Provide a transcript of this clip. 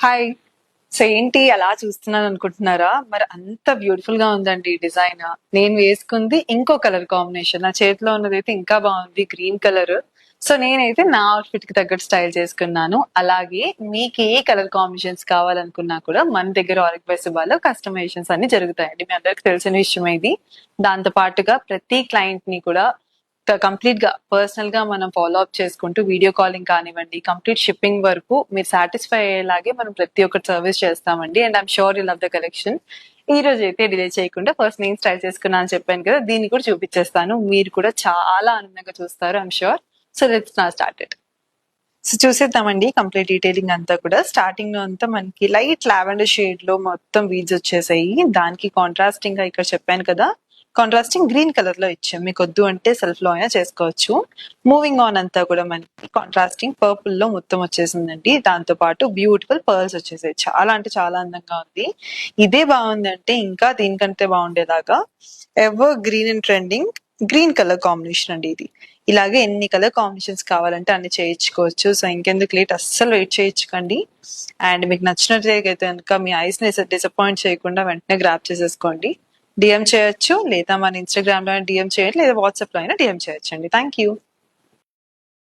Hi. So ఏంటి అలా చూస్తున్నాను అనుకుంటున్నారా? మరి అంత బ్యూటిఫుల్ గా ఉందండి ఈ డిజైన్. నేను వేసుకుంది ఇంకో కలర్ కాంబినేషన్. నా చేతిలో ఉన్నదైతే ఇంకా బాగుంది, గ్రీన్ కలర్. సో నేనైతే నా అవుట్ఫిట్ కి తగ్గట్టు స్టైల్ చేసుకున్నాను. అలాగే మీకు ఏ కలర్ కాంబినేషన్స్ కావాలనుకున్నా కూడా మన దగ్గర ఆరిక్ బై సుబ్బాలో కస్టమైజేషన్స్ అన్ని జరుగుతాయండి. మీ అందరికి తెలిసిన విషయం ఇది. దాంతో పాటుగా ప్రతి క్లయింట్ ని కూడా కంప్లీట్ గా పర్సనల్ గా మనం ఫాలో అప్ చేసుకుంటూ వీడియో కాలింగ్ కానివ్వండి, కంప్లీట్ షిప్పింగ్ వరకు మీరు సాటిస్ఫై అయ్యేలాగే మనం ప్రతి ఒక్కటి సర్వీస్ చేస్తామండి. And I'm sure you love the collection. ఈ రోజు అయితే డిలే చేయకుండా ఫస్ట్ నేను స్టైల్ చేసుకున్నా అని చెప్పాను కదా, దీన్ని కూడా చూపించేస్తాను. మీరు కూడా చాలా ఆనందంగా చూస్తారు, ఐఎమ్ షూర్. సో లెట్స్ నా స్టార్ట్ ఇట్. సో చూసేద్దామండి కంప్లీట్ డీటెయిలింగ్ అంతా కూడా. స్టార్టింగ్ లో అంతా మనకి లైట్ లావెండర్ షేడ్ లో మొత్తం వీడ్స్ వచ్చేసాయి. దానికి కాంట్రాస్టింగ్ గా ఇక్కడ చెప్పాను కదా, కాంట్రాస్టింగ్ గ్రీన్ కలర్ లో ఇచ్చాం. మీకు వద్దు అంటే సెల్ఫ్ లో అయినా చేసుకోవచ్చు. మూవింగ్ ఆన్ అంతా కూడా మనకి కాంట్రాస్టింగ్ పర్పుల్ లో మొత్తం వచ్చేసిందండి. దాంతో పాటు బ్యూటిఫుల్ పర్ల్స్ వచ్చేసాయి. చాలా అంటే చాలా అందంగా ఉంది. ఇదే బాగుంది అంటే ఇంకా దీనికంటే బాగుండేలాగా evergreen and trending green colour combination అండి ఇది. ఇలాగే ఎన్ని కలర్ కాంబినేషన్స్ కావాలంటే అన్ని చేయించుకోవచ్చు. సో ఇంకెందుకు లేట్, అస్సలు వెయిట్ చేయించుకోండి. అండ్ మీకు నచ్చినట్లయితే కనుక మీ ఐస్ ని డిసప్పాయింట్ చేయకుండా వెంటనే గ్రాప్ చేసేసుకోండి. డిఎం చేయొచ్చు, లేదా మన ఇన్స్టాగ్రామ్ లో డిఎం చేయండి, లేదా వాట్సాప్ లో అయినా డిఎం చేయొచ్చు అండి. Thank you.